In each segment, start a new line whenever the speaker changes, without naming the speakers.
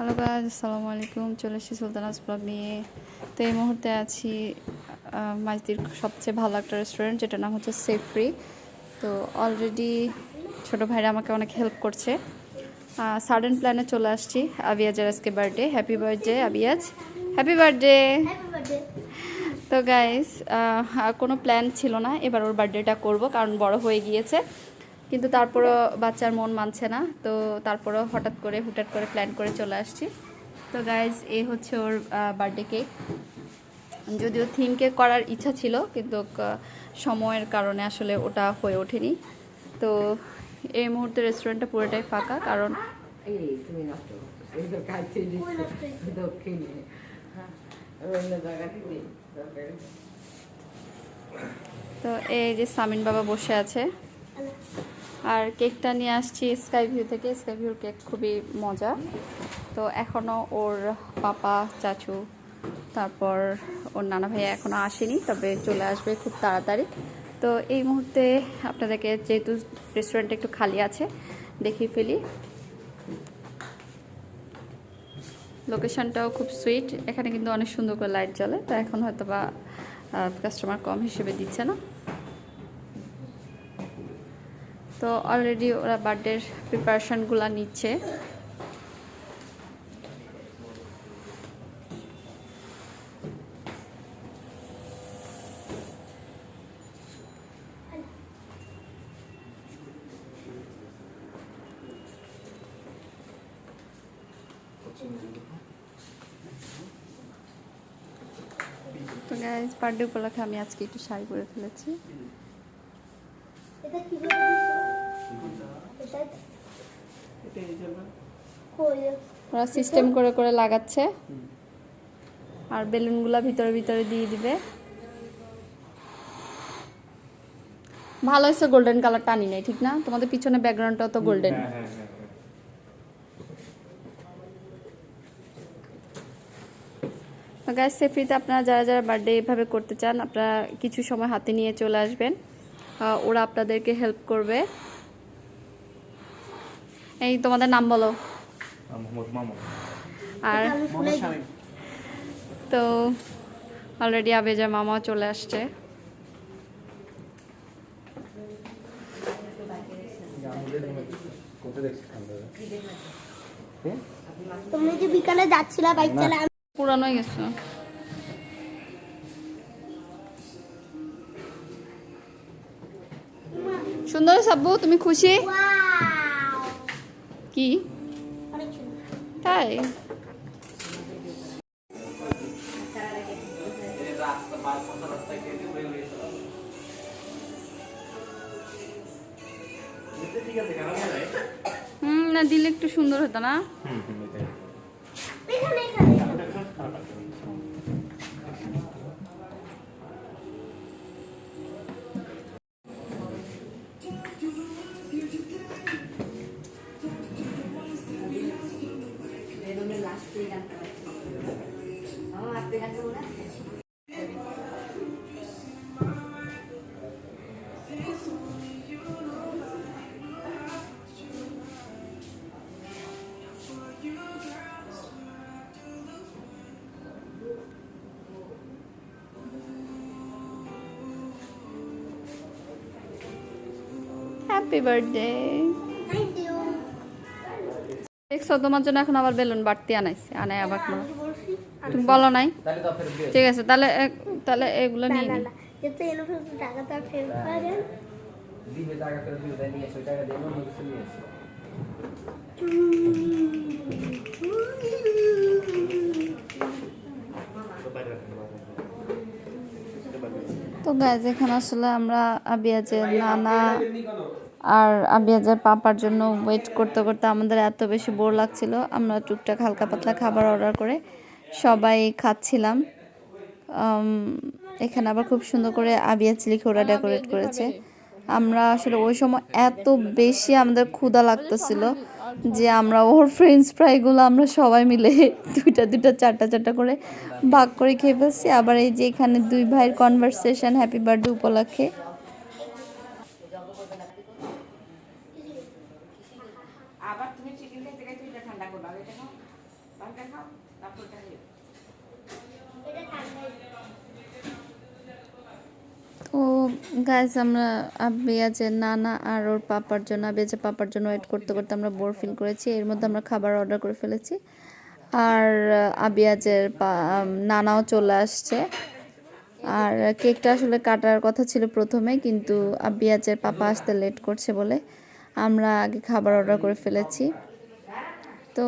Hello guys, আসসালামু আলাইকুম। চলে এসেছি সুলতানাস ব্লগ নিয়ে। তো এই মুহূর্তে আছি মাইজদির সবচেয়ে ভালো একটা রেস্টুরেন্ট, যেটার নাম হচ্ছে সেফ্রি। তো অলরেডি ছোটো ভাইরা আমাকে অনেক হেল্প করছে। সাডেন প্ল্যানে চলে আসছি। আবিয়াজের আজকে birthday. Happy birthday Abiyaz, happy birthday. তো গাইজ, কোনো প্ল্যান ছিল না এবার ওর বার্থডেটা করব, কারণ বড় হয়ে গিয়েছে। কিন্তু তারপরও বাচ্চার মন মানছে না, তো তারপরও হঠাৎ করে হুটহাট করে প্ল্যান করে চলে আসছি। তো গাইজ, এই হচ্ছে ওর বার্থডে কেক। যদিও থিম কেক করার ইচ্ছা ছিল, কিন্তু সময়ের কারণে আসলে ওটা হয়ে ওঠেনি। তো এই মুহূর্তে রেস্টুরেন্টটা পুরোটাই ফাঁকা, কারণ তো এই যে সামিন বাবা বসে আছে। আর কেকটা নিয়ে আসছি স্কাই ভিউ থেকে। স্কাই ভিউর কেক খুবই মজা। তো এখনও ওর পাপা, চাচু, তারপর ওর নানা ভাইয়া এখনও আসেনি, তবে চলে আসবে খুব তাড়াতাড়ি। তো এই মুহূর্তে আপনাদেরকে, যেহেতু রেস্টুরেন্টটা একটু খালি আছে, দেখিয়ে ফেলি। লোকেশনটাও খুব সুইট। এখানে কিন্তু অনেক সুন্দর করে লাইট জ্বলে। তো এখন হয়তো বা কাস্টমার কম হিসেবে দিচ্ছে না। তো অলরেডি ওরা বার্থডের প্রিপারেশনগুলো নিচ্ছে। তো গাইজ, বার্থডে উপলক্ষে আমি আজকে একটু শাড়ি পরে ফেলেছি। ওরা সিস্টেম করে করে লাগাচ্ছে, আর বেলুনগুলা ভিতরে ভিতরে দিয়ে দিবে। ভালো হয়েছে গোল্ডেন কালারটা আনি নাই, ঠিক না? তোমাদের পিছনে ব্যাকগ্রাউন্ডটাও তো গোল্ডেন। গাইজ, সেফ্রিতে আপনারা যারা যারা বার্থডে এভাবে করতে চান, আপনারা কিছু সময় হাতে নিয়ে চলে আসবেন। ওরা আপনাদেরকে হেল্প করবে। এই তোমাদের নাম বলো। আর তো অলরেডি আবেজা মামাও চলে আসছে।
তুমি যে বিকালে যাচ্ছিলা বাইক চালা,
পুরানো হয়ে গেছে। সুন্দর সাব্বু, তুমি খুশি? কি তাই? না দিলে একটু সুন্দর হতো না? Happy birthday.
Thank you.
দেখছো, তোমার জন্য এখন আবার বেলুন বাড়তি আনাইছে, আনাই আবার কোনো। তুমি বলো নাই? ঠিক আছে, তাহলে তাহলে এগুলো নিয়ে নিই।
যেতে এলো টাকা তো ফেরত পাওয়া যায়।
দিবে টাকা ফেরত দিবে, তাই নিয়ে এসো, টাকা দিয়ে অন্য কিছু নিয়ে এসো।
তো গাইজ, এখানে আসলে আমরা আবিয়াজের নানা আর আবিয়াজের পাপার জন্য ওয়েট করতে করতে আমাদের এত বেশি বোর লাগছিল, আমরা টুকটাক হালকা পাতলা খাবার অর্ডার করে সবাই খাচ্ছিলাম। এখানে আবার খুব সুন্দর করে আবিয়াজ লিখে ওরা ডেকোরেট করেছে। আমরা আসলে ওই সময় এত বেশি আমাদের ক্ষুধা লাগতেছিল যে আমরা ওর ফ্রেঞ্চ ফ্রাইগুলো আমরা সবাই মিলে দুইটা দুইটা চারটা চারটা করে ভাগ করে খেয়ে ফেলছি। আবার এই যে এখানে দুই ভাইয়ের কনভারসেশন হ্যাপি বার্থডে উপলক্ষে।
আবার তুমি চিকেন খাইতে খাইতে এটা ঠান্ডা করবা, এটা নাও।
এটা ঠান্ডাই।
তো গাইস আমরা আবিয়াজের নানা আর ওর পাপার জন্য আবিয়াজের পাপার জন্য ওয়েট করতে করতে আমরা বোর ফিল করেছি। এর মধ্যে আমরা খাবার অর্ডার করে ফেলেছি আর আবিয়াজের নানাও চলে আসছে। আর কেকটা আসলে কাটার কথা ছিল প্রথমে, কিন্তু আবিয়াজের পাপা আসতে লেট করছে বলে আমরা আগে খাবার অর্ডার করে ফেলেছি। তো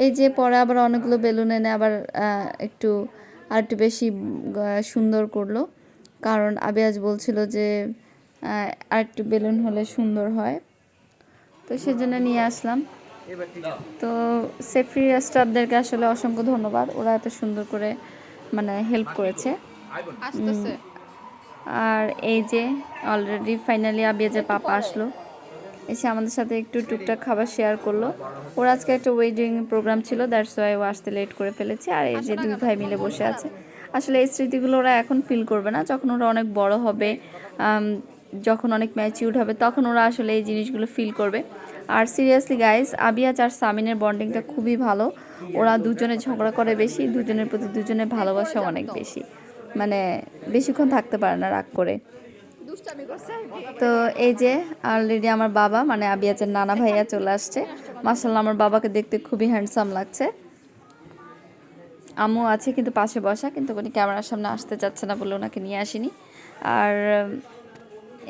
এই যে পরে আবার অনেকগুলো বেলুন এনে আবার আর একটু বেশি সুন্দর করলো, কারণ আবিয়াজ বলছিল যে আর একটু বেলুন হলে সুন্দর হয়, তো সেজন্য নিয়ে আসলাম। তো সেফরি স্টাফদেরকে আসলে অসংখ্য ধন্যবাদ, ওরা এত সুন্দর করে মানে হেল্প করেছে। আর এই যে অলরেডি ফাইনালি আবিয়াজের পাপা আসলো, এসে আমাদের সাথে একটু টুকটাক খাবার শেয়ার করলো। ওর আজকে একটা ওয়েডিং প্রোগ্রাম ছিল, দ্যাটস ওয়াই ও আসতে লেট করে ফেলেছে। আর এই যে দুই ভাই মিলে বসে আছে। আসলে এই স্মৃতিগুলো ওরা এখন ফিল করবে না, যখন ওরা অনেক বড় হবে, যখন অনেক ম্যাচিউরড হবে, তখন ওরা আসলে এই জিনিসগুলো ফিল করবে। আর সিরিয়াসলি গাইজ, আবিয়াজ আর সামিনের বন্ডিংটা খুবই ভালো। ওরা দুজনে ঝগড়া করে বেশি, দুজনের প্রতি দুজনের ভালোবাসা অনেক বেশি, মানে বেশিক্ষণ থাকতে পারে না রাগ করে। তো এই যে অলরেডি আমার বাবা মানে আবিয়াজের নানা ভাইয়া চলে আসছে। মাশাআল্লাহ আমার বাবাকে দেখতে খুবই হ্যান্ডসাম লাগছে। আম্মু আছে কিন্তু পাশে বসা, কিন্তু উনি ক্যামেরার সামনে আসতে চাচ্ছে না বলে ওনাকে নিয়ে আসিনি। আর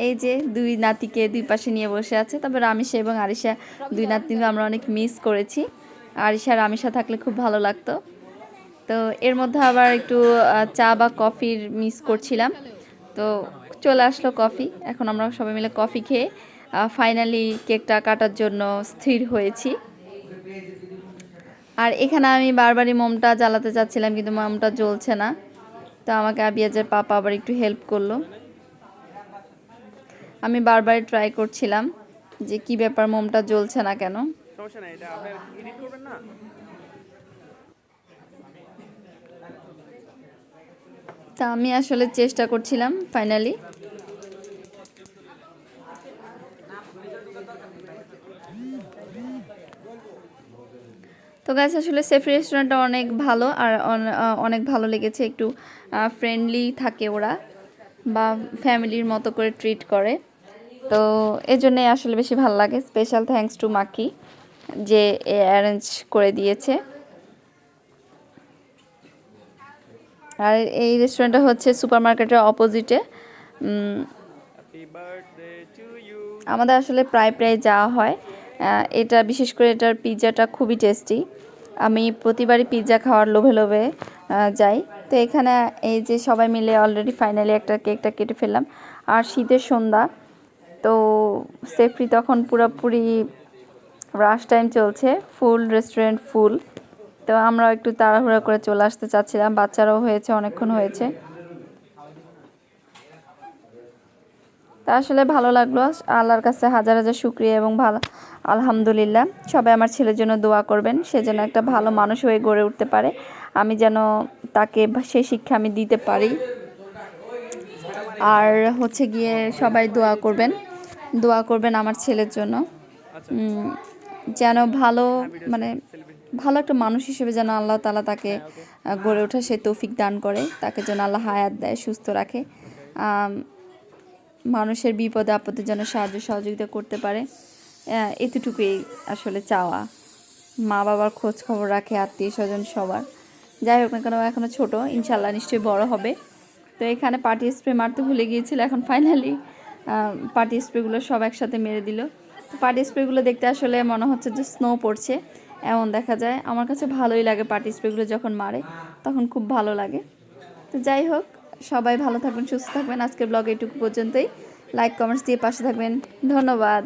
এই যে দুই নাতিকে দুই পাশে নিয়ে বসে আছে। তবে রামিশা এবং আরিশা দুই নাতনিকে আমরা অনেক মিস করেছি। আরিশা আর রামিশা থাকলে খুব ভালো লাগতো। তো এর মধ্যে আবার একটু চা বা কফির মিস করছিলাম, তো চলে আসলো কফি। এখন আমরা সবাই মিলে কফি খেয়ে ফাইনালি কেকটা কাটার জন্য স্থির হয়েছি। আর এখানে আমি বারবারই মোমটা জ্বালাতে চাচ্ছিলাম, কিন্তু মোমটা জ্বলছে না, তো আমাকে আবিয়াজের পাপা আবার একটু হেল্প করলো। আমি বারবারই ট্রাই করছিলাম যে কি ব্যাপার, মোমটা জ্বলছে না কেন।
সমস্যা নাই, এটা আপনি এডিট করবেন না।
তা আমি আসলে চেষ্টা করছিলাম ফাইনালি। তো গাইস আসলে সেফরি রেস্টুরেন্টটা অনেক ভালো, আর অনেক ভালো লেগেছে। একটু ফ্রেন্ডলি থাকে ওরা, বা ফ্যামিলির মতো করে ট্রিট করে, তো এই জন্যই আসলে বেশি ভালো লাগে। স্পেশাল থ্যাঙ্কস টু মাকি যে অ্যারেঞ্জ করে দিয়েছে। আর এই রেস্টুরেন্টটা হচ্ছে সুপার মার্কেটের অপোজিটে।
Happy birthday to you.
আমাদের আসলে প্রায় যাওয়া হয়। এটা বিশেষ করে এটার পিৎজাটা খুবই টেস্টি। আমি প্রতিবারই পিৎজা খাওয়ার লোভে লোভে যাই। তো এখানে এই যে সবাই মিলে অলরেডি ফাইনালি একটা কেকটা কেটে ফেললাম। আর শীতের সন্ধ্যা, তো সেফরি তখন পুরোপুরি রাশ টাইম চলছে, ফুল রেস্টুরেন্ট ফুল। তো আমরা একটু তাড়াহুড়া করে চলে আসতে চাচ্ছিলাম, বাচ্চারাও হয়েছে, অনেকক্ষণ হয়েছে। তা আসলে ভালো লাগলো, আল্লাহর কাছে হাজার হাজার শুকরিয়া এবং ভালো আলহামদুলিল্লাহ। সবাই আমার ছেলের জন্য দোয়া করবেন, সে যেন একটা ভালো মানুষ হয়ে গড়ে উঠতে পারে, আমি যেন তাকে সেই শিক্ষা আমি দিতে পারি। আর হচ্ছে গিয়ে সবাই দোয়া করবেন আমার ছেলের জন্য, যেন ভালো মানে ভালো একটা মানুষ হিসেবে যেন আল্লাহ তাআলা তাকে গড়ে ওঠা সে তৌফিক দান করে, তাকে যেন আল্লাহ হায়াত দেয়, সুস্থ রাখে, মানুষের বিপদে আপদে যেন সাহায্য সহযোগিতা করতে পারে। এতটুকুই আসলে চাওয়া। মা বাবার খোঁজ খবর রাখে, আত্মীয় স্বজন সবার। যাই হোক না কেন এখনও ছোটো, ইনশাল্লাহ নিশ্চয়ই বড় হবে। তো এখানে পার্টি স্প্রে মারতে ভুলে গিয়েছিল, এখন ফাইনালি পার্টি স্প্রেগুলো সব একসাথে মেরে দিল। তো পার্টি স্প্রেগুলো দেখতে আসলে মনে হচ্ছে যে স্নো পড়ছে এমন দেখা যায়। আমার কাছে ভালোই লাগে পার্টি স্প্রেগুলো যখন মারে, তখন খুব ভালো লাগে। তো যাই হোক, সবাই ভালো থাকবেন, সুস্থ থাকবেন। আজকের ব্লগ এইটুকু পর্যন্তই। লাইক কমেন্টস দিয়ে পাশে থাকবেন, ধন্যবাদ।